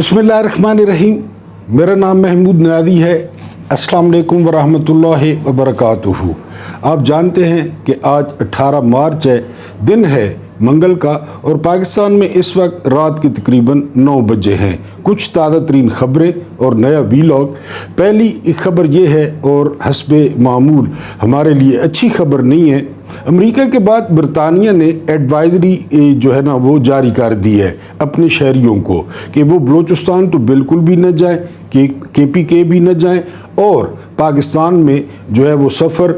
बिस्मिल्लाहिर्रहमानिर्रहीम। मेरा नाम महमूद नियाज़ी है। अस्सलाम वालेकुम वरहमतुल्लाहि वबरकातुहू। आप जानते हैं कि आज 18 मार्च है, दिन है मंगल का, और पाकिस्तान में इस वक्त रात के तकरीबन 9 बजे हैं। कुछ ताज़ा तरीन ख़बरें और नया वीलॉग। पहली खबर ये है, और हस्बे मामूल हमारे लिए अच्छी खबर नहीं है। अमेरिका के बाद बरतानिया ने एडवाइज़री जो है ना वो जारी कर दी है अपने शहरियों को कि वो बलूचिस्तान तो बिल्कुल भी न जाएं, कि KPK भी न जाएं, और पाकिस्तान में जो है वो सफ़र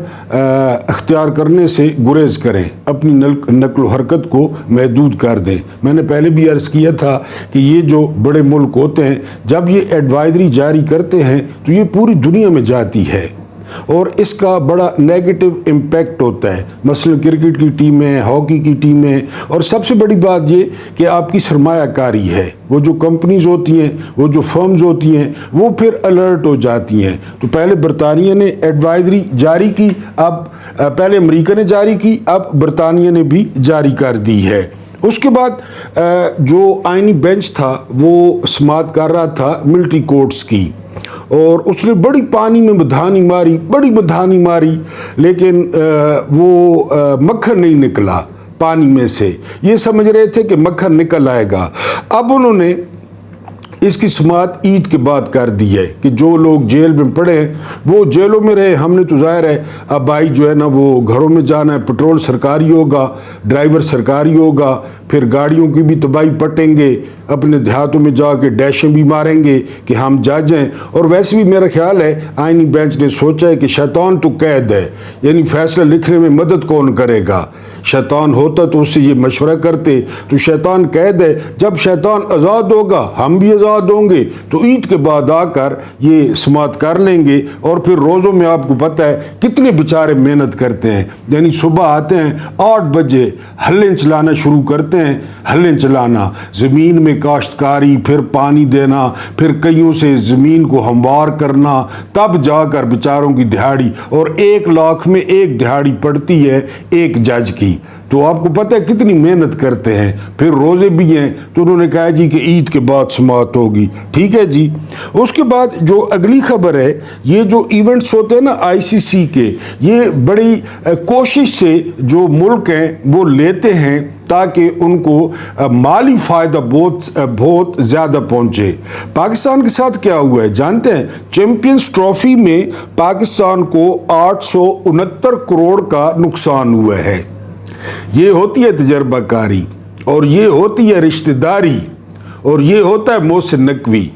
अख्तियार करने से गुरेज करें, अपनी नक्ल हरकत को महदूद कर दें। मैंने पहले भी अर्ज़ किया था कि ये जो बड़े मुल्क होते हैं, जब ये एडवाइज़री जारी करते हैं तो ये पूरी दुनिया में जाती है और इसका बड़ा नेगेटिव इम्पैक्ट होता है। मसलन क्रिकेट की टीमें, हॉकी की टीमें, और सबसे बड़ी बात ये कि आपकी सरमायाकारी है। वो जो कंपनीज होती हैं, वो जो फर्म्स होती हैं, वो फिर अलर्ट हो जाती हैं। तो पहले बरतानिया ने एडवाइज़री जारी की, अब पहले अमेरिका ने जारी की, अब बरतानिया ने भी जारी कर दी है। उसके बाद जो आइनी बेंच था वो समाअत कर रहा था मिलिट्री कोर्ट्स की, और उसने बड़ी पानी में बधानी मारी, बड़ी बधानी मारी, लेकिन वो मक्खन नहीं निकला पानी में से। ये समझ रहे थे कि मक्खन निकल आएगा। अब उन्होंने इसकी समाअत ईद के बाद कर दी है कि जो लोग जेल में पड़े हैं वो जेलों में रहे। हमने तो ज़ाहिर है अब भाई जो है ना वो घरों में जाना है, पेट्रोल सरकारी होगा, ड्राइवर सरकारी होगा, फिर गाड़ियों की भी तबाही पटेंगे, अपने देहातों में जाके डैशें भी मारेंगे कि हम जा जाएं। और वैसे भी मेरा ख्याल है आइनी बेंच ने सोचा है कि शैतान तो कैद है, यानी फैसला लिखने में मदद कौन करेगा। शैतान होता तो उससे ये मशवरा करते, तो शैतान कैद है, जब शैतान आज़ाद होगा हम भी आज़ाद होंगे, तो ईद के बाद आकर ये समाअत कर लेंगे। और फिर रोज़ों में आपको पता है कितने बेचारे मेहनत करते हैं, यानी सुबह आते हैं 8 बजे, हल्लें चलाना शुरू करते हैं, हल्लें चलाना, ज़मीन में काश्तकारी, फिर पानी देना, फिर कईयों से ज़मीन को हमवार करना, तब जाकर बेचारों की दिहाड़ी, और 1 लाख में एक दिहाड़ी पड़ती है एक जज की। तो आपको पता है कितनी मेहनत करते हैं। फिर रोज़े भी हैं, तो उन्होंने कहा जी कि ईद के बाद समाअत होगी। ठीक है जी। उसके बाद जो अगली खबर है, ये जो इवेंट्स होते हैं ना ICC के, ये बड़ी कोशिश से जो मुल्क हैं वो लेते हैं ताकि उनको माली फ़ायदा बहुत ज़्यादा पहुँचे। पाकिस्तान के साथ क्या हुआ है जानते हैं? चैम्पियंस ट्रॉफ़ी में पाकिस्तान को 869 करोड़ का नुकसान हुआ है। ये होती है तजर्बाकारी, और ये होती है रिश्तेदारी, और ये होता है मोहसिन नकवी।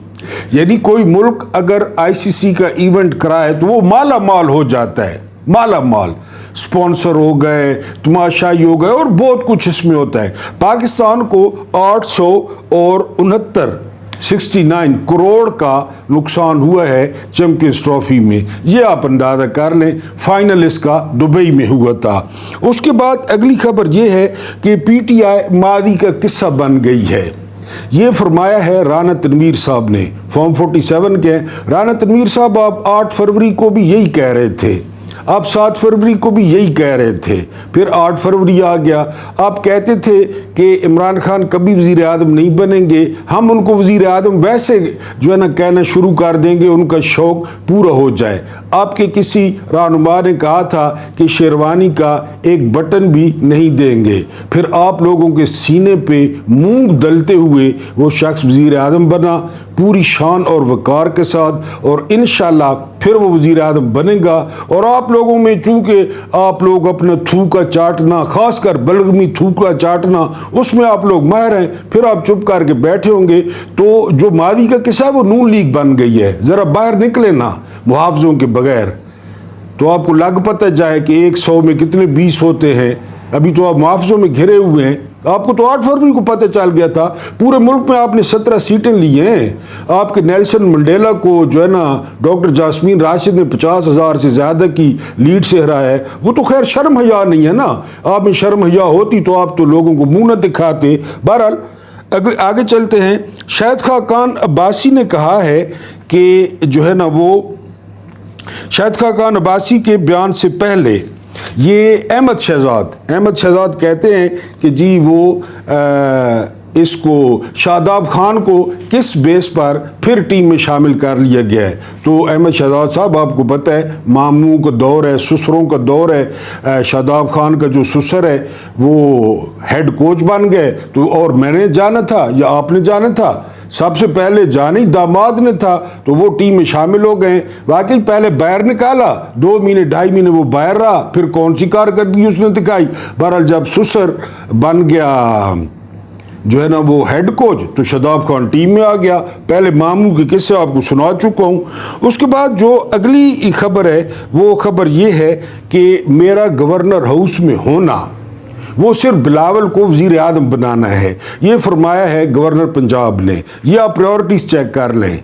यानी कोई मुल्क अगर ICC का इवेंट कराए तो वो माला माल हो जाता है, माला माल। स्पॉन्सर हो गए, तमाशाई हो गए, और बहुत कुछ इसमें होता है। पाकिस्तान को 869 करोड़ का नुकसान हुआ है चैम्पियंस ट्रॉफी में। ये आप अंदाज़ा कर लें। फाइनल इसका दुबई में हुआ था। उसके बाद अगली खबर ये है कि PTI मादी का किस्सा बन गई है। ये फरमाया है राना तनवीर साहब ने, फॉर्म 47 के। राना तनवीर साहब आप 8 फरवरी को भी यही कह रहे थे, आप 7 फरवरी को भी यही कह रहे थे, फिर 8 फरवरी आ गया। आप कहते थे कि इमरान खान कभी वज़ीर आज़म नहीं बनेंगे, हम उनको वज़ीर आज़म वैसे जो है ना कहना शुरू कर देंगे, उनका शौक़ पूरा हो जाए। आपके किसी रहनुमा ने कहा था कि शेरवानी का एक बटन भी नहीं देंगे, फिर आप लोगों के सीने पे मूंग दलते हुए वो शख्स वज़ीर आज़म बना, पूरी शान और वक़ार के साथ, और इंशाअल्लाह फिर वो वज़ीर आज़म बनेगा। और आप लोगों में चूँकि आप लोग अपना थूका चाटना, ख़ासकर बलगमी थूका चाटना, उसमें आप लोग माहिर हैं, फिर आप चुप करके बैठे होंगे। तो जो मादी का किस्सा वो नून लीग बन गई है। ज़रा बाहर निकले ना मुआवज़ों के बगैर, तो आपको लग पता जाए कि 100 में कितने 20 होते हैं। अभी तो आप मुआवज़ों में घिरे हुए हैं। आपको तो 8 फरवरी को पता चल गया था। पूरे मुल्क में आपने 17 सीटें ली हैं। आपके नेल्सन मंडेला को जो है ना डॉक्टर जास्मीन राशिद ने 50,000 से ज़्यादा की लीड से हराया है। वो तो खैर शर्म हया नहीं है ना। आप में शर्म हया होती तो आप तो लोगों को मुंह न दिखाते। बहरहाल आगे चलते हैं। शाहिद खाकान अब्बासी ने कहा है कि जो है ना वो शाहिद खाकान अब्बासी के बयान से पहले ये अहमद शहजाद कहते हैं कि जी वो اس کو شاداب خان کو کس بیس پر پھر ٹیم میں شامل کر لیا گیا ہے؟ تو احمد شہزاد صاحب آپ کو پتہ ہے ماموں کا دور ہے، سسروں کا دور ہے، شاداب خان کا جو سسر ہے وہ ہیڈ کوچ بن گئے، تو اور میں نے جانا تھا یا آپ نے جانا تھا؟ سب سے پہلے جانی داماد نے تھا، تو وہ ٹیم میں شامل ہو گئے۔ واقعی پہلے باہر نکالا، 2 مہینے 2.5 مہینے وہ باہر رہا، پھر کون سی کارکردگی اس نے دکھائی؟ بہرحال جب سسر بن گیا جو ہے نا وہ ہیڈ کوچ، تو شاداب خان ٹیم میں آ گیا۔ پہلے ماموں کے قصے آپ کو سنا چکا ہوں۔ اس کے بعد جو اگلی خبر ہے وہ خبر یہ ہے کہ میرا گورنر ہاؤس میں ہونا وہ صرف بلاول کو وزیر اعظم بنانا ہے، یہ فرمایا ہے گورنر پنجاب نے۔ یہ آپ پریورٹیز چیک کر لیں،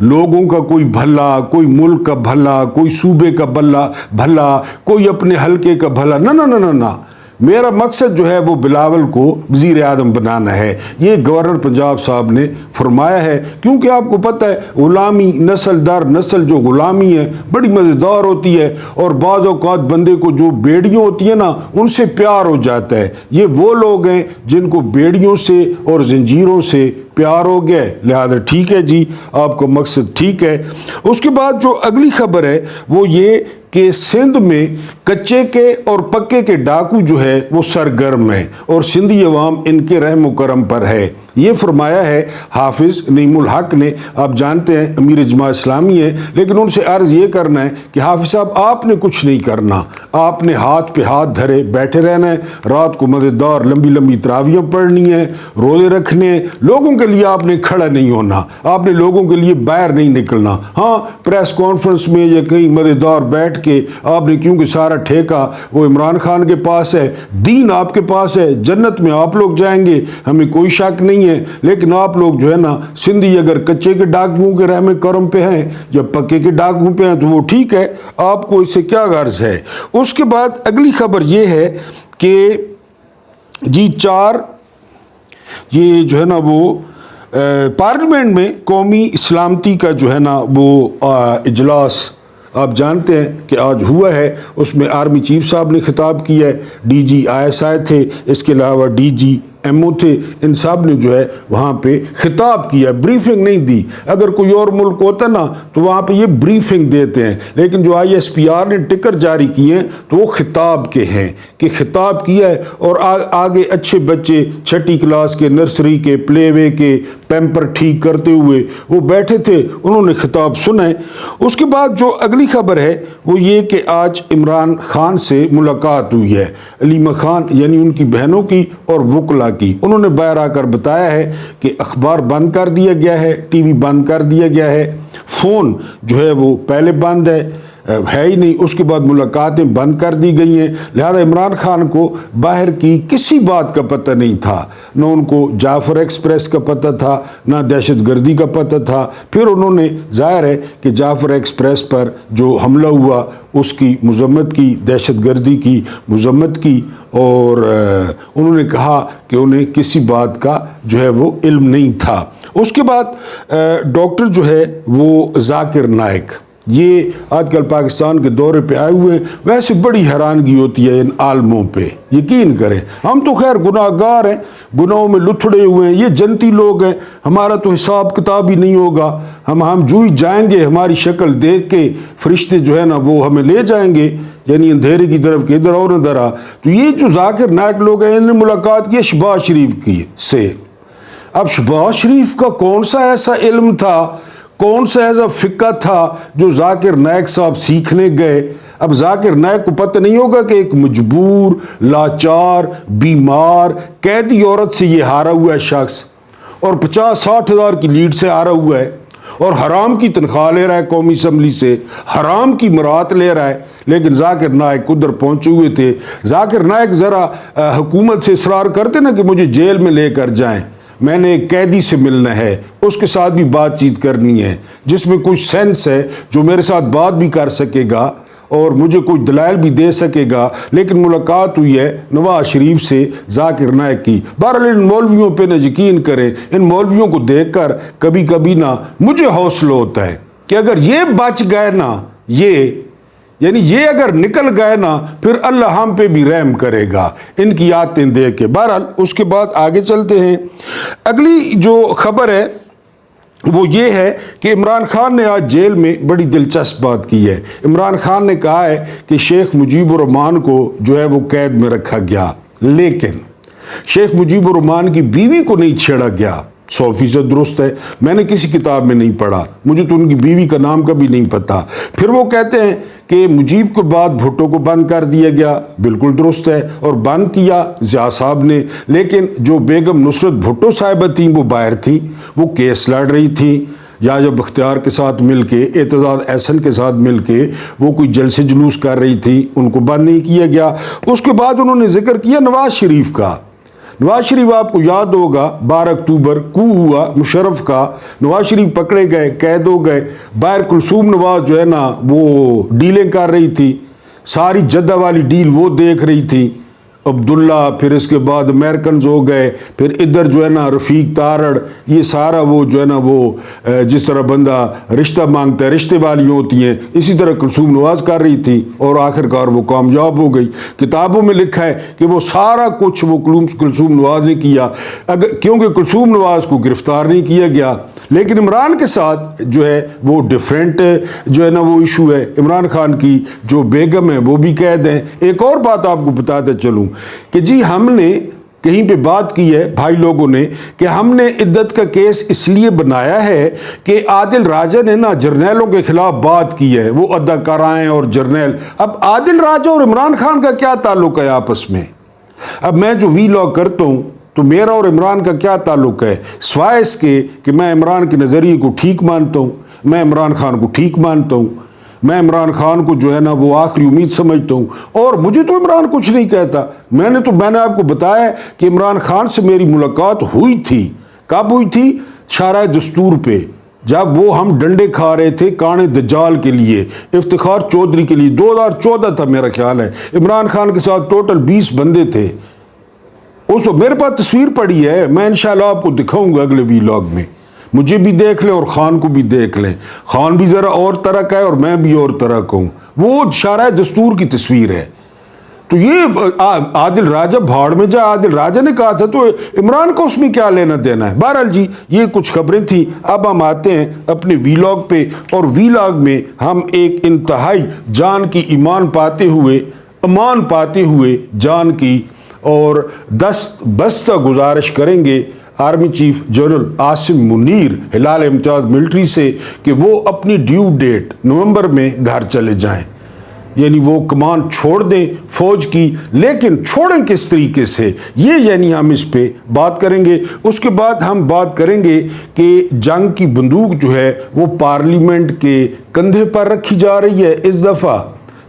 لوگوں کا کوئی بھلا، کوئی ملک کا بھلا، کوئی صوبے کا بھلا، کوئی اپنے حلقے کا بھلا، نہ نہ نہ نہ، میرا مقصد جو ہے وہ بلاول کو وزیر اعظم بنانا ہے، یہ گورنر پنجاب صاحب نے فرمایا ہے۔ کیونکہ آپ کو پتہ ہے غلامی، نسل در نسل جو غلامی ہے بڑی مزیدار ہوتی ہے، اور بعض اوقات بندے کو جو بیڑیوں ہوتی ہیں نا ان سے پیار ہو جاتا ہے۔ یہ وہ لوگ ہیں جن کو بیڑیوں سے اور زنجیروں سے پیار ہو گیا، لہذا ٹھیک ہے جی، آپ کا مقصد ٹھیک ہے۔ اس کے بعد جو اگلی خبر ہے وہ یہ کہ سندھ میں کچے کے اور پکے کے ڈاکو جو ہے وہ سرگرم ہیں، اور سندھی عوام ان کے رحم و کرم پر ہے، یہ فرمایا ہے حافظ نعیم الحق نے۔ آپ جانتے ہیں امیر اجماع اسلامی ہے، لیکن ان سے عرض یہ کرنا ہے کہ حافظ صاحب آپ نے کچھ نہیں کرنا، آپ نے ہاتھ پہ ہاتھ دھرے بیٹھے رہنا ہے، رات کو مزیدار لمبی لمبی تراویحیں پڑھنی ہیں، روزے رکھنے ہیں، لوگوں کے لیے آپ نے کھڑا نہیں ہونا، آپ نے لوگوں کے لیے باہر نہیں نکلنا۔ ہاں پریس کانفرنس میں یا کہیں مزیدار بیٹھ کے آپ نے، کیونکہ سارا ٹھیکہ وہ عمران خان کے پاس ہے، دین آپ کے پاس ہے، جنت میں آپ لوگ جائیں گے، ہمیں کوئی شک نہیں ہے، لیکن آپ لوگ جو ہے نا سندھی اگر کچے کے ڈاکوؤں کے رحم کرم پہ ہیں یا پکے کے ڈاکوؤں پہ ہیں تو وہ ٹھیک ہے، آپ کو اس سے کیا غرض ہے۔ اس کے بعد اگلی خبر یہ ہے کہ جی 4 یہ جو ہے نا وہ پارلیمنٹ میں قومی سلامتی کا جو ہے نا وہ اجلاس آپ جانتے ہیں کہ آج ہوا ہے، اس میں آرمی چیف صاحب نے خطاب کیا ہے، ڈی جی ISI تھے، اس کے علاوہ ڈی جی MO تھے، ان سب نے جو ہے وہاں پہ خطاب کیا، بریفنگ نہیں دی۔ اگر کوئی اور ملک ہوتا نا تو وہاں پہ یہ بریفنگ دیتے ہیں، لیکن جو ISPR نے ٹکر جاری کیے ہیں تو وہ خطاب کے ہیں کہ خطاب کیا ہے، اور آگے اچھے بچے 6ٹھی کلاس کے، نرسری کے، پلے وے کے پیمپر ٹھیک کرتے ہوئے وہ بیٹھے تھے، انہوں نے خطاب سنا ہے۔ اس کے بعد جو اگلی خبر ہے وہ یہ کہ آج عمران خان سے ملاقات ہوئی ہے، علیمہ خان یعنی ان کی بہنوں کی اور وکلا کی۔ انہوں نے باہر آ کر بتایا ہے کہ اخبار بند کر دیا گیا ہے، ٹی وی بند کر دیا گیا ہے، فون جو ہے وہ پہلے بند ہے ہی نہیں، اس کے بعد ملاقاتیں بند کر دی گئی ہیں، لہذا عمران خان کو باہر کی کسی بات کا پتہ نہیں تھا، نہ ان کو جعفر ایکسپریس کا پتہ تھا، نہ دہشت گردی کا پتہ تھا۔ پھر انہوں نے ظاہر ہے کہ جعفر ایکسپریس پر جو حملہ ہوا اس کی مذمت کی، دہشت گردی کی مذمت کی، اور انہوں نے کہا کہ انہیں کسی بات کا جو ہے وہ علم نہیں تھا۔ اس کے بعد ڈاکٹر جو ہے وہ ذاکر نائک، یہ آج کل پاکستان کے دورے پہ آئے ہوئے ہیں، ویسے بڑی حیرانگی ہوتی ہے ان عالموں پہ، یقین کریں ہم تو خیر گناہ گار ہیں، گناہوں میں لتھڑے ہوئے ہیں، یہ جنتی لوگ ہیں، ہمارا تو حساب کتاب ہی نہیں ہوگا، ہم جو ہی جائیں گے ہماری شکل دیکھ کے فرشتے جو ہے نا وہ ہمیں لے جائیں گے، یعنی اندھیرے کی طرف کہ ادھر اور ادھر آ۔ تو یہ جو ذاکر نائک لوگ ہیں انہوں نے ملاقات کی شہباز شریف کی سے۔ اب شہباز شریف کا کون سا ایسا علم تھا، کون سا ایسا فقہ تھا جو ذاکر نائک صاحب سیکھنے گئے؟ اب ذاکر نائک کو پتہ نہیں ہوگا کہ ایک مجبور، لاچار، بیمار، قیدی عورت سے یہ ہارا ہوا ہے شخص، اور 50-60 ہزار کی لیڈ سے ہارا ہوا ہے، اور حرام کی تنخواہ لے رہا ہے قومی اسمبلی سے، حرام کی مرات لے رہا ہے، لیکن ذاکر نائک ادھر پہنچے ہوئے تھے۔ ذاکر نائک ذرا حکومت سے اصرار کرتے نا کہ مجھے جیل میں لے کر جائیں، میں نے ایک قیدی سے ملنا ہے، اس کے ساتھ بھی بات چیت کرنی ہے جس میں کچھ سینس ہے، جو میرے ساتھ بات بھی کر سکے گا اور مجھے کچھ دلائل بھی دے سکے گا، لیکن ملاقات ہوئی ہے نواز شریف سے ذاکر نائک کی۔ بہرحال ان مولویوں پہ نہ یقین کریں، ان مولویوں کو دیکھ کر کبھی کبھی نا مجھے حوصلہ ہوتا ہے کہ اگر یہ بچ گئے نا، یعنی یہ اگر نکل گئے نا پھر اللہ ہم پہ بھی رحم کرے گا ان کی آیتیں دیکھ کے۔ بہرحال اس کے بعد آگے چلتے ہیں۔ اگلی جو خبر ہے وہ یہ ہے کہ عمران خان نے آج جیل میں بڑی دلچسپ بات کی ہے۔ عمران خان نے کہا ہے کہ شیخ مجیب الرحمان کو جو ہے وہ قید میں رکھا گیا، لیکن شیخ مجیب الرحمان کی بیوی کو نہیں چھیڑا گیا۔ 100% درست ہے، میں نے کسی کتاب میں نہیں پڑھا، مجھے تو ان کی بیوی کا نام کا بھی نہیں پتا۔ پھر وہ کہتے ہیں کہ مجیب کے بعد بھٹو کو بند کر دیا گیا، بالکل درست ہے، اور بند کیا ضیاء صاحب نے، لیکن جو بیگم نصرت بھٹو صاحبہ تھیں وہ باہر تھیں، وہ کیس لڑ رہی تھیں، یا جب اختیار کے ساتھ مل کے، اعتزاز احسن کے ساتھ مل کے وہ کوئی جلسے جلوس کر رہی تھی، ان کو بند نہیں کیا گیا۔ اس کے بعد انہوں نے ذکر کیا نواز شریف کا۔ نواز شریف آپ کو یاد ہوگا 12 اکتوبر کو ہوا مشرف کا، نواز شریف پکڑے گئے، قید ہو گئے، باہر کلثوم نواز جو ہے نا وہ ڈیلیں کر رہی تھی، ساری جدہ والی ڈیل وہ دیکھ رہی تھی، عبداللہ، پھر اس کے بعد امریکنز ہو گئے، پھر ادھر جو ہے نا رفیق تارڑ، یہ سارا وہ جو ہے نا وہ جس طرح بندہ رشتہ مانگتا ہے رشتے والی ہوتی ہیں، اسی طرح کلثوم نواز کر رہی تھی، اور آخر کار وہ کامیاب ہو گئی۔ کتابوں میں لکھا ہے کہ وہ سارا کچھ وہ کلثوم نواز نے کیا، کیونکہ کلثوم نواز کو گرفتار نہیں کیا گیا۔ لیکن عمران کے ساتھ جو ہے وہ ڈیفرنٹ جو ہے نا وہ ایشو ہے، عمران خان کی جو بیگم ہے وہ بھی قید ہیں۔ ایک اور بات آپ کو بتاتے چلوں کہ جی ہم نے کہیں پہ بات کی ہے بھائی لوگوں نے کہ ہم نے عدت کا کیس اس لیے بنایا ہے کہ عادل راجہ نے نا جرنیلوں کے خلاف بات کی ہے، وہ اداکارائیں اور جرنیل۔ اب عادل راجہ اور عمران خان کا کیا تعلق ہے آپس میں؟ اب میں جو وی لاگ کرتا ہوں تو میرا اور عمران کا کیا تعلق ہے، سوائے اس کے کہ میں عمران کے نظریے کو ٹھیک مانتا ہوں، میں عمران خان کو ٹھیک مانتا ہوں، میں عمران خان کو جو ہے نا وہ آخری امید سمجھتا ہوں، اور مجھے تو عمران کچھ نہیں کہتا۔ میں نے آپ کو بتایا کہ عمران خان سے میری ملاقات ہوئی تھی، کب ہوئی تھی؟ شارع دستور پہ، جب وہ ہم ڈنڈے کھا رہے تھے کانے دجال کے لیے، افتخار چودھری کے لیے، 2014 تھا میرا خیال ہے۔ عمران خان کے ساتھ ٹوٹل 20 بندے تھے۔ اس وقت میرے پاس تصویر پڑی ہے، میں انشاءاللہ آپ کو دکھاؤں گا اگلے وی لاگ میں، مجھے بھی دیکھ لیں اور خان کو بھی دیکھ لیں۔ خان بھی ذرا اور طرح کا ہے اور میں بھی اور طرح کا ہوں، وہ شارع دستور کی تصویر ہے۔ تو یہ عادل راجہ بھاڑ میں جا، عادل راجہ نے کہا تھا تو عمران کو اس میں کیا لینا دینا ہے۔ بہرحال جی یہ کچھ خبریں تھیں، اب ہم آتے ہیں اپنے وی لاگ پہ، اور وی لاگ میں ہم ایک انتہائی جان کی امان پاتے ہوئے جان کی اور دست بستہ گزارش کریں گے army chief general Asim Munir Hilal Imtiaz military سے کہ وہ اپنی ڈیو ڈیٹ نومبر میں گھر چلے جائیں، یعنی وہ کمان چھوڑ دیں فوج کی، لیکن چھوڑیں کس طریقے سے، یہ یعنی ہم اس پہ بات کریں گے۔ اس کے بعد ہم بات کریں گے کہ جنگ کی بندوق جو ہے وہ پارلیمنٹ کے کندھے پر رکھی جا رہی ہے اس دفعہ،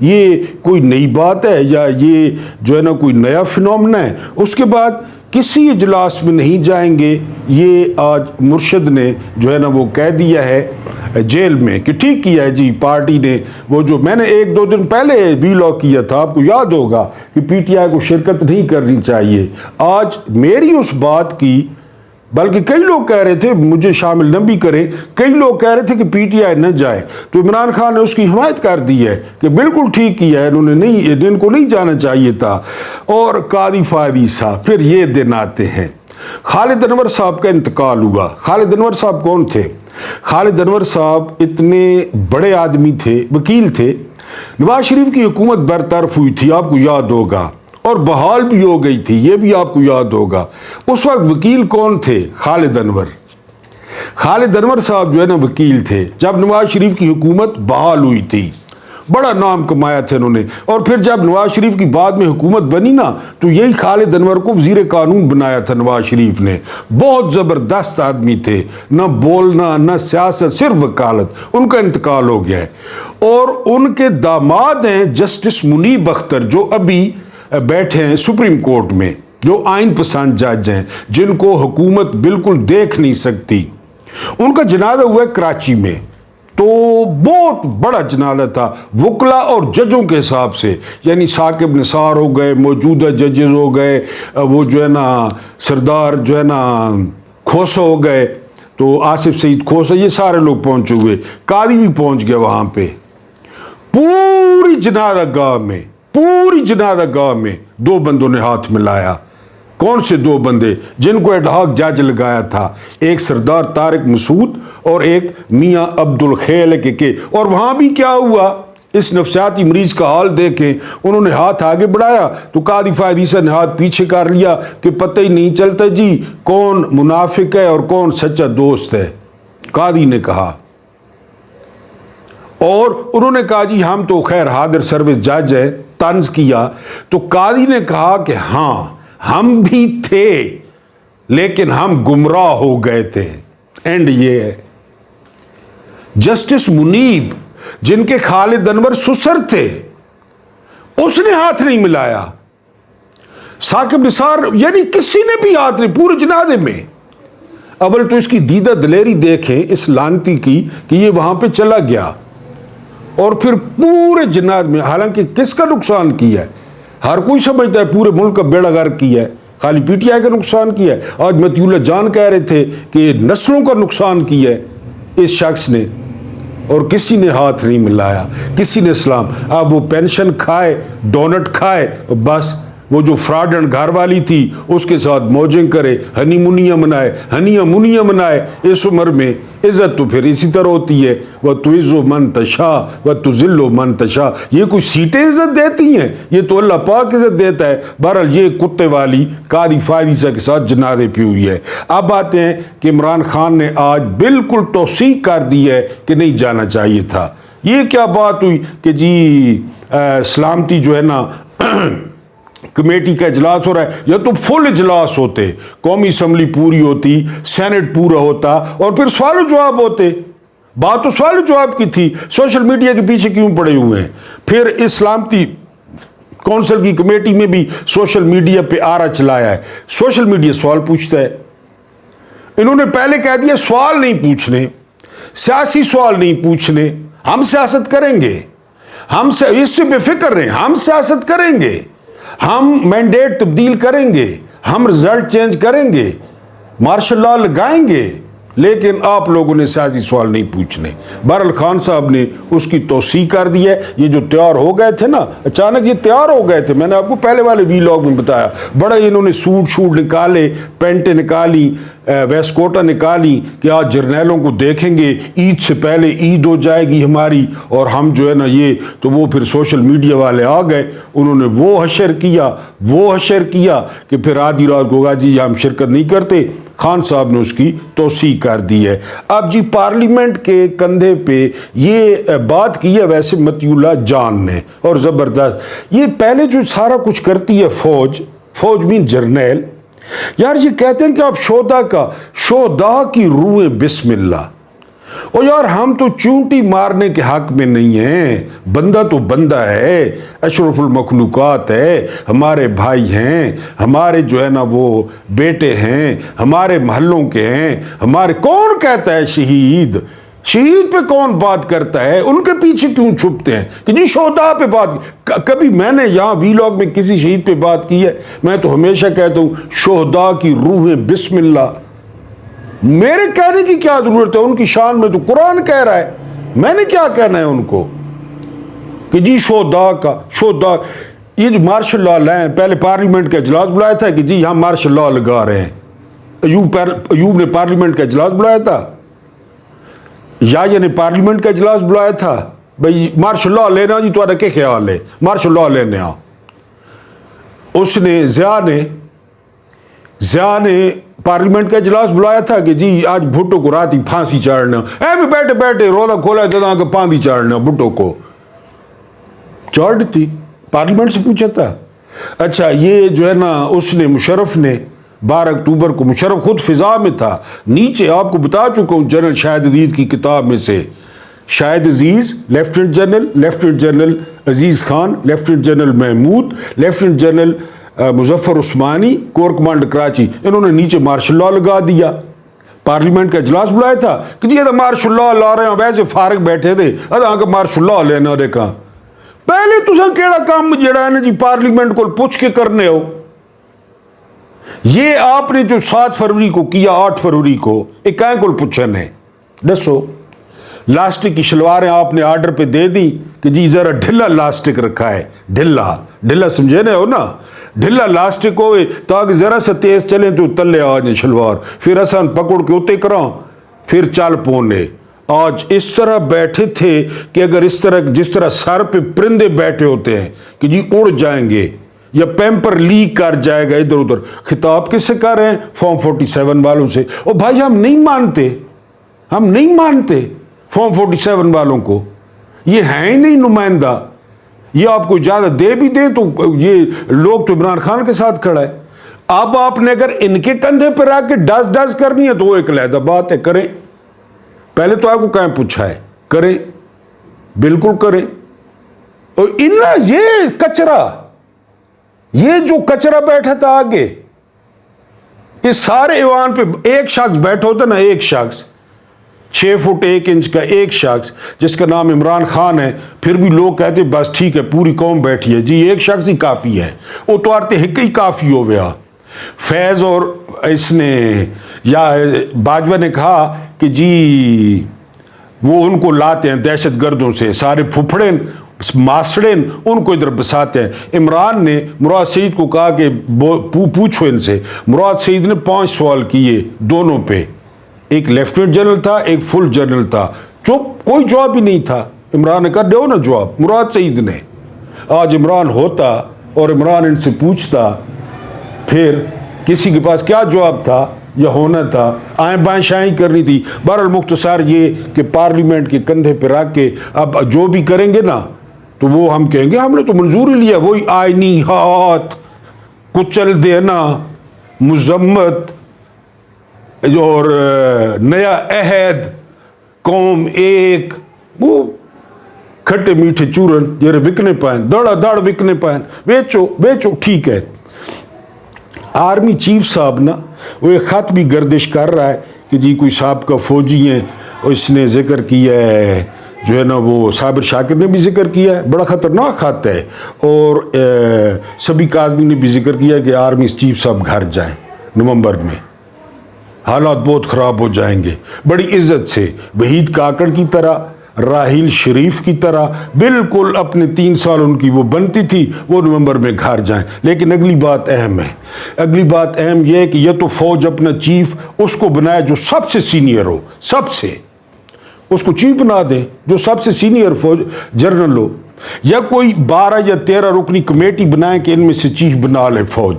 یہ کوئی نئی بات ہے یا یہ جو ہے نا کوئی نیا فنومنا ہے؟ اس کے بعد کسی اجلاس میں نہیں جائیں گے، یہ آج مرشد نے جو ہے نا وہ کہہ دیا ہے جیل میں کہ ٹھیک کیا ہے جی پارٹی نے، وہ جو میں نے 1-2 دن پہلے وی لاگ کیا تھا آپ کو یاد ہوگا کہ پی ٹی آئی کو شرکت نہیں کرنی چاہیے، آج میری اس بات کی، بلکہ کئی لوگ کہہ رہے تھے مجھے شامل نہ بھی کریں، کئی لوگ کہہ رہے تھے کہ پی ٹی آئی نہ جائے، تو عمران خان نے اس کی حمایت کر دی ہے کہ بالکل ٹھیک کیا ہے، ان کو نہیں جانا چاہیے تھا، اور قاضی فادی صاحب۔ پھر یہ دن آتے ہیں خالد انور صاحب کا انتقال ہوا۔ خالد انور صاحب کون تھے؟ خالد انور صاحب اتنے بڑے آدمی تھے، وکیل تھے، نواز شریف کی حکومت برطرف ہوئی تھی آپ کو یاد ہوگا، اور بحال بھی ہو گئی تھی، یہ بھی آپ کو یاد ہوگا۔ اس وقت وکیل کون تھے؟ خالد انور۔ خالد انور صاحب جو ہے نا وکیل تھے جب نواز شریف کی حکومت بحال ہوئی تھی، بڑا نام کمایا تھا انہوں نے، اور پھر جب نواز شریف کی بعد میں حکومت بنی نا تو یہی خالد انور کو وزیر قانون بنایا تھا نواز شریف نے۔ بہت زبردست آدمی تھے، نہ بولنا نہ سیاست، صرف وکالت۔ ان کا انتقال ہو گیا ہے، اور ان کے داماد ہیں جسٹس منیب اختر جو ابھی بیٹھے ہیں سپریم کورٹ میں، جو آئین پسند جج ہیں جن کو حکومت بالکل دیکھ نہیں سکتی۔ ان کا جنازہ ہوا ہے کراچی میں، تو بہت بڑا جنازہ تھا وکلا اور ججوں کے حساب سے، یعنی ثاقب نثار ہو گئے، موجودہ ججز ہو گئے، وہ جو ہے نا سردار جو ہے نا کھوسا ہو گئے، تو آصف سعید کھوسا، یہ سارے لوگ پہنچے ہوئے، قاضی بھی پہنچ گیا وہاں پہ۔ पूरी जनाजा गाह में 2 बंदों ने हाथ मिलाया। कौन से 2 बंदे जिनको एडहॉक जज लगाया था? एक सरदार तारिक मसूद और एक मियां अब्दुल खेल के। और वहां भी क्या हुआ, इस नफसियाती मरीज का हाल देखें। उन्होंने हाथ आगे बढ़ाया तो कादी फायदीसा ने हाथ पीछे कर लिया कि पता ही नहीं चलता जी कौन मुनाफिक है और कौन सच्चा दोस्त है, कादी ने कहा। और उन्होंने कहा जी हम तो खैर हाजिर सर्विस जज है, तंज किया। तो कादी ने कहा कि हाँ हम भी थे लेकिन हम गुमराह हो गए थे। एंड ये है जस्टिस मुनीब जिनके खालिद अनवर सुसर थे, उसने हाथ नहीं मिलाया। साकिब निसार यानी किसी ने भी हाथ नहीं पूरे जनाजे में। अव्वल तो इसकी दीदा दलेरी देखें इस लानती की कि ये वहां पे चला गया और फिर पूरे जनाज में, हालांकि किसका नुकसान किया है हर कोई समझता है, पूरे मुल्क का बेड़ा गर्क किया है, खाली पीटीआई का नुकसान किया है। आज मतीउल्लाह जान कह रहे थे कि नस्लों का नुकसान किया है इस शख्स ने, और किसी ने हाथ नहीं मिलाया, किसी ने सलाम। अब वो पेंशन खाए, डोनट खाए, बस वो जो फ्रॉड एंड घर वाली थी उसके साथ मौजें करे, हनीमुनिया मनाए। इस उम्र में इज्जत तो फिर इसी तरह होती है, वह तुइज़्ज़ु मन तशा व तुज़िल्लु मन तशा। ये कोई सीटें इज्जत देती हैं, ये तो अल्लाह पाक इज्जत देता है। बहरहाल ये कुत्ते वाली कादी फायदीसा के साथ जनादे पी हुई है। अब आते हैं कि इमरान खान ने आज बिल्कुल तौसीक कर दी है कि नहीं जाना चाहिए था। ये क्या बात हुई कि जी सलामती जो है ना कमेटी का इजलास हो रहा है, या तो फुल इजलास होते, कौमी असम्बली पूरी होती, सेनेट पूरा होता और फिर सवाल जवाब होते। बात तो सवाल जवाब की थी, सोशल मीडिया के पीछे क्यों पड़े हुए हैं? फिर इस्लामती कौंसिल की कमेटी में भी सोशल मीडिया पे आरा चलाया है, सोशल मीडिया सवाल पूछता है। इन्होंने पहले कह दिया सवाल नहीं पूछने, सियासी सवाल नहीं पूछने, हम सियासत करेंगे, हम इससे बेफिक्र रहे, हम सियासत करेंगे, हम मैंडेट तब्दील करेंगे, हम रिजल्ट चेंज करेंगे, मार्शल लॉ लगाएंगे, लेकिन आप लोगों ने सियासी सवाल नहीं पूछने। बहरहाल खान साहब ने उसकी तौसीक कर दी है। ये जो तैयार हो गए थे ना, अचानक ये तैयार हो गए थे, मैंने आपको पहले वाले वीलॉग में बताया, बड़ा इन्होंने सूट निकाले, पेंटें निकाली, वेस्कोटा निकाली कि आज जर्नैलों को देखेंगे, ईद से पहले ईद हो जाएगी हमारी और हम जो है ना ये, तो वो फिर सोशल मीडिया वाले आ गए, उन्होंने वो हशर किया कि फिर आधी रात को होगा जी हम शिरकत नहीं करते। खान साहब ने उसकी तौसीक कर दी है। अब जी पार्लियामेंट के कंधे पे ये बात की है वैसे मतीउल्लाह जान ने, और ज़बरदस्त ये पहले जो सारा कुछ करती है फौज मीन जर्नैल, यार ये कहते हैं कि आप शोदा की रूहें बिस्मिल्लाह। और यार हम तो चूंटी मारने के हक में नहीं हैं, बंदा तो बंदा है, अशरफुल मखलूकात है, हमारे भाई हैं, हमारे जो है ना वो बेटे हैं, हमारे महल्लों के हैं, हमारे। कौन कहता है शहीद पे कौन बात करता है? उनके पीछे क्यों छुपते हैं कि जी शोदा पे बात? कभी मैंने यहाँ वीलॉग में किसी शहीद पे बात की है? मैं तो हमेशा कहता हूँ शोदा की रूहें बिस्मिल्लाह। मेरे कहने की क्या जरूरत है? उनकी शान में तो कुरान कह रहा है, मैंने क्या कहना है उनको कि जी शोदा। ये जो मार्शल लॉ लाए, पहले पार्लियामेंट का इजलास बुलाया था कि जी हम मार्शल लॉ लगा रहे हैं। अयूब ने पार्लियामेंट का इजलास बुलाया था, या ने पार्लियामेंट का इजलास बुलाया था, भाई मार्शल लॉ लेना जी, तुम्हारा क्या ख्याल है, मार्शल लॉ लेने आओ। उसने ज़िया ने पार्लियामेंट का इजलास बुलाया था कि जी आज भुट्टो को रात ही फांसी चाड़ना, भी बैठे बैठे रोला खोला दादा के फांसी चाड़ना, भुट्टो को चाड़ थी, पार्लियामेंट से पूछा था। अच्छा ये जो है ना उसने मुशर्रफ ने 12 अक्टूबर को, मुशर्रफ खुद फिजा में था, नीचे आपको बता चुका हूँ जनरल शाहिद अजीज की किताब में से, Shahid Aziz lieutenant general Aziz Khan, lieutenant general Mahmood, lieutenant general Muzaffar Usmani, corps commander Karachi, इन्होंने नीचे मार्शल लॉ लगा दिया। पार्लियामेंट का इजलास बुलाया था कि जी मार्शल लॉ ला रहे हैं, वैसे फारग बैठे थे, मार्शल लॉ लेना देखा। पहले तुसा केड़ा काम जड़ा है ना जी पार्लियामेंट को पूछ के करने हो? ये आपने जो 7 फरवरी को किया, 8 फरवरी को, एक को पूछन है, दसो लास्टिक की शलवारें आपने ऑर्डर पे दे दी कि जी ज़रा ढिला लास्टिक रखा है, ढिला ढिला समझे ना हो ना, ढिला लास्टिक होए ताकि ज़रा सा तेज़ चले तो तले आ जाए शलवार, फिर आसान पकड़ के उते करा फिर चल पोने। आज इस तरह बैठे थे कि अगर इस तरह जिस तरह सर पे परिंदे बैठे होते हैं कि जी उड़ जाएंगे या पैम्पर लीक कर जाएगा इधर उधर। खिताब किससे कर रहे हैं? फॉर्म 47 वालों से। और भाई हम नहीं मानते, हम नहीं मानते फॉर्म 47 वालों को, ये हैं ही नहीं नुमाइंदा। ये आपको इजाजत दे भी दे तो ये लोग तो इमरान खान के साथ खड़ा है। अब आपने अगर इनके कंधे पर आके डस डस करनी है तो वो एक अलग बात है, करें। पहले तो आपको कहाँ पूछा है, करें, बिल्कुल करें। और इन ये कचरा, ये जो कचरा बैठा था आगे, इस सारे ईवान पे एक शख्स बैठा होता ना, एक शख्स 6 फुट 1 इंच का एक शख्स जिसका नाम इमरान खान है, फिर भी लोग कहते बस ठीक है पूरी कौम बैठी है। जी एक शख्स ही काफ़ी है, वो तो आरते हिक ही काफ़ी हो गया। फैज़ और इसने या बाजवा ने कहा कि जी वो उनको लाते हैं दहशत गर्दों से, सारे फुफड़ेन मासड़ेन उनको इधर बसाते हैं। इमरान ने मुराद सईद को कहा कि पूछो इनसे। मुराद सईद ने 5 सवाल किए दोनों पे, एक लेफ्टिनेंट जनरल था, एक फुल जनरल था, चुप, कोई जवाब ही नहीं था। इमरान ने कहा दो ना जवाब, मुराद सईद ने। आज इमरान होता और इमरान इनसे पूछता, फिर किसी के पास क्या जवाब था या होना था, आए बाएं शाएं करनी थी। बहरहाल मुख्तसार ये कि पार्लियामेंट के कंधे पर रख के अब जो भी करेंगे ना तो वो हम कहेंगे हमने तो मंजूरी लिया, वही आईनी हाथ कुचल देना, मुजम्मत और नया अहद, कौम एक, वो खट्टे मीठे चूरन जरा विकने पाए, दड़ा दड़ विकने पाए, बेचो बेचो, ठीक है। आर्मी चीफ साहब ना वो एक ख़त भी गर्दिश कर रहा है कि जी कोई साहब का फौजी है और इसने जिक्र किया है, जो है ना वो साबिर शाकिर ने भी जिक्र किया है, बड़ा ख़तरनाक खत है। और सभी काज़मी ने भी जिक्र किया कि आर्मी चीफ साहब घर जाएं नवंबर में, हालात बहुत ख़राब हो जाएंगे। बड़ी इज्जत से वहीद काकड़ की तरह, राहिल शरीफ की तरह, बिल्कुल अपने 3 साल उनकी वो बनती थी, वो नवंबर में घर जाएं। लेकिन अगली बात अहम है, अगली बात अहम यह है कि यह तो फौज अपना चीफ उसको बनाए जो सबसे सीनियर हो, सबसे उसको चीफ बना दे जो सबसे सीनियर फौज जनरल हो, या कोई 12 या 13 रुकनी कमेटी बनाए कि इनमें से चीफ बना ले फौज।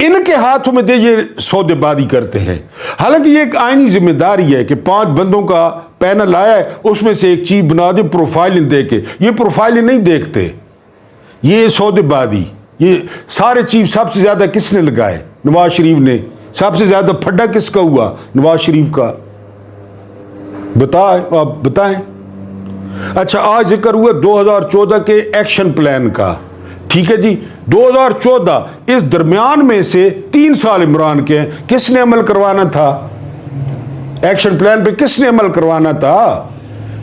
इनके हाथों में दे ये सौदेबाजी करते हैं। हालांकि ये एक आईनी जिम्मेदारी है कि 5 बंदों का पैनल आया है, उसमें से एक चीफ बना दे प्रोफाइलिंग दे के। ये प्रोफाइलिंग नहीं देखते, ये सौदेबाजी। ये सारे चीफ सबसे ज्यादा किसने लगाए? नवाज शरीफ ने। सबसे ज्यादा फड्डा किसका हुआ? नवाज शरीफ का। बताएं, आप बताएं। अच्छा, आज जिक्र हुआ 2014 के एक्शन प्लान का, ठीक है जी। 2014 इस दरमियान में से 3 साल इमरान के हैं, किसने अमल करवाना था? एक्शन प्लान पे किसने अमल करवाना था?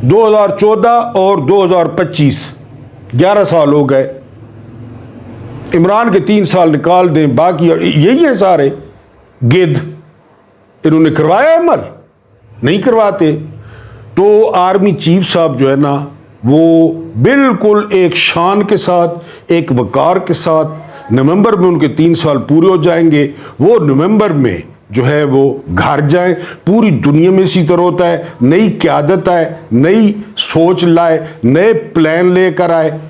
2014 और 2025 11 साल हो गए। इमरान के 3 साल निकाल दें, बाकी यही है सारे गिद्ध। इन्होंने करवाया अमल? नहीं करवाते। तो आर्मी चीफ साहब जो है ना वो बिल्कुल एक शान के साथ, एक वकार के साथ, नवंबर में उनके 3 साल पूरे हो जाएंगे। वो नवंबर में जो है वो घर जाएं। पूरी दुनिया में इसी तरह होता है, नई क़यादत आए, नई सोच लाए, नए प्लान लेकर आए,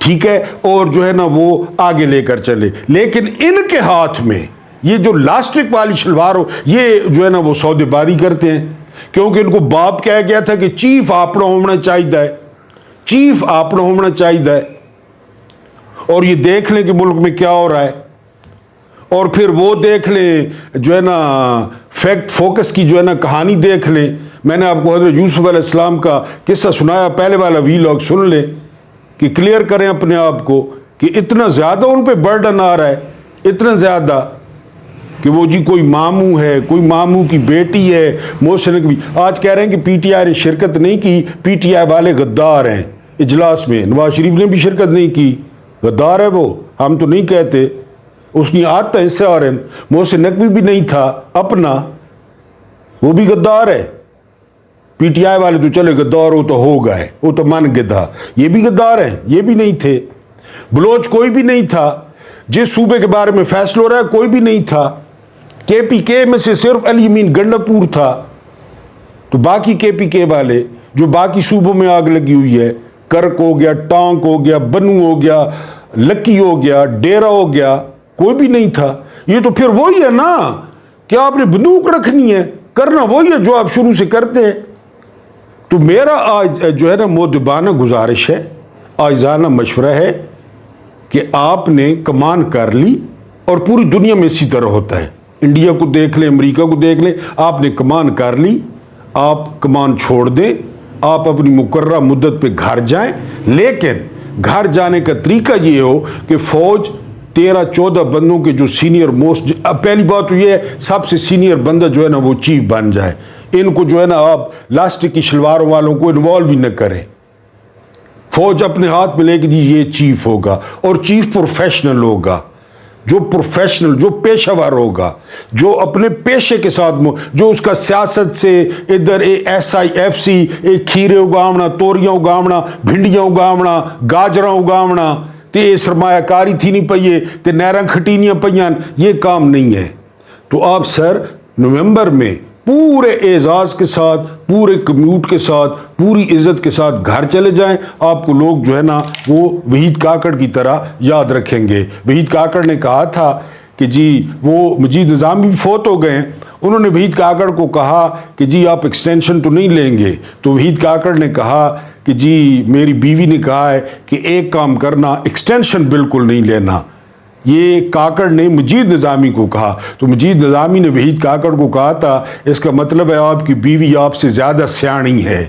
ठीक है, और जो है ना वो आगे लेकर चले। लेकिन इनके हाथ में ये जो लास्टिक वाली शलवार हो, ये जो है ना वो सौदेबाजी करते हैं, क्योंकि इनको बाप कह गया था कि चीफ आपना होना चाहिए, चीफ आपना होना चाहिए। और ये देख लें कि मुल्क में क्या हो रहा है, और फिर वो देख लें जो है ना फैक्ट फोकस की जो है ना कहानी देख लें। मैंने आपको हज़रत यूसुफ अलैहिस्सलाम का किस्सा सुनाया, पहले वाला वीलॉग सुन लें कि क्लियर करें अपने आप को कि इतना ज़्यादा उन पे बर्डन आ रहा है, इतना ज़्यादा कि वो जी कोई मामू है, कोई मामू की बेटी है, मोहसिन की। आज कह रहे हैं कि पीटीआई ने शिरकत नहीं की, पीटीआई वाले गद्दार हैं इजलास में। नवाज शरीफ ने भी शिरकत नहीं की, गद्दार है वो, हम तो नहीं कहते। उसकी आदत हिस्से आ रहे हैं। मोहसिन नकवी भी नहीं था अपना, वो भी गद्दार है। پی ٹی آئی والے تو چلے غدار ہو تو ہو گئے، وہ تو من گدھا، یہ بھی غدار ہیں، یہ بھی نہیں تھے۔ بلوچ کوئی بھی نہیں تھا، جس صوبے کے بارے میں فیصلہ ہو رہا ہے کوئی بھی نہیں تھا، کے پی کے میں سے صرف علی امین گنڈاپور تھا۔ تو باقی کے پی کے والے جو باقی صوبوں میں آگ لگی ہوئی ہے، کرک ہو گیا، ٹانک ہو گیا، بنو ہو گیا، لکی ہو گیا، ڈیرا ہو گیا، کوئی بھی نہیں تھا۔ یہ تو پھر وہی ہے نا کہ آپ نے بندوق رکھنی ہے، کرنا وہی ہے جو آپ شروع سے کرتے ہیں۔ تو میرا آج جو ہے نا مؤدبانہ گزارش ہے، آجزانہ مشورہ ہے کہ آپ نے کمان کر لی، اور پوری دنیا میں اسی طرح ہوتا ہے، انڈیا کو دیکھ لیں، امریکہ کو دیکھ لیں، آپ نے کمان کر لی، آپ کمان چھوڑ دیں، آپ اپنی مقررہ مدت پہ گھر جائیں، لیکن گھر جانے کا طریقہ یہ ہو کہ فوج 13-14 بندوں کے جو سینئر موسٹ، پہلی بات تو یہ ہے سب سے سینئر بندہ جو ہے نا وہ چیف بن جائے، ان کو جو ہے نا آپ لاسٹک کی شلواروں والوں کو انوالو ہی نہ کریں، فوج اپنے ہاتھ میں لے کے جی یہ چیف ہوگا، اور چیف پروفیشنل ہوگا، جو پروفیشنل، جو پیشہ ور ہوگا، جو اپنے پیشے کے ساتھ جو اس کا سیاست سے ادھر ایس آئی ایف سی کھیرے اگاونا، توریاں اگاونا، بھنڈیاں اگاونا، گاجراں اگاونا تے سرمایہ کاری تھی نہیں پئیے تے نیران کھٹینیاں پئیاں، یہ کام نہیں ہے۔ تو آپ سر نومبر میں پورے اعزاز کے ساتھ، پورے کمیوٹ کے ساتھ، پوری عزت کے ساتھ گھر چلے جائیں، آپ کو لوگ جو ہے نا وہ وحید کاکڑ کی طرح یاد رکھیں گے۔ وحید کاکڑ نے کہا تھا کہ جی وہ مجید نظامی بھی فوت ہو گئے، انہوں نے وحید کاکڑ کو کہا کہ جی آپ ایکسٹینشن تو نہیں لیں گے، تو وحید کاکڑ نے کہا کہ جی میری بیوی نے کہا ہے کہ ایک کام کرنا، ایکسٹینشن بالکل نہیں لینا۔ یہ کاکڑ نے مجید نظامی کو کہا، تو مجید نظامی نے وحید کاکڑ کو کہا تھا اس کا مطلب ہے آپ کی بیوی آپ سے زیادہ سیاਣੀ ہے،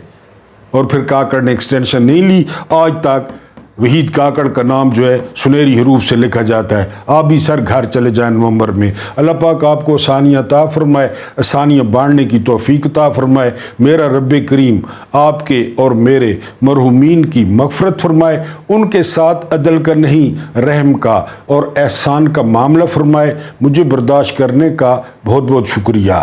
اور پھر کاکڑ نے ایکسٹینشن نہیں لی۔ آج تک وحید کاکڑ کا نام جو ہے سنہری حروف سے لکھا جاتا ہے۔ آپ بھی سر گھر چلے جائیں نومبر میں، اللہ پاک آپ کو آسانیاں عطا فرمائے، آسانیاں بانٹنے کی توفیق عطا فرمائے۔ میرا رب کریم آپ کے اور میرے مرحومین کی مغفرت فرمائے، ان کے ساتھ عدل کا نہیں رحم کا اور احسان کا معاملہ فرمائے۔ مجھے برداشت کرنے کا بہت بہت شکریہ۔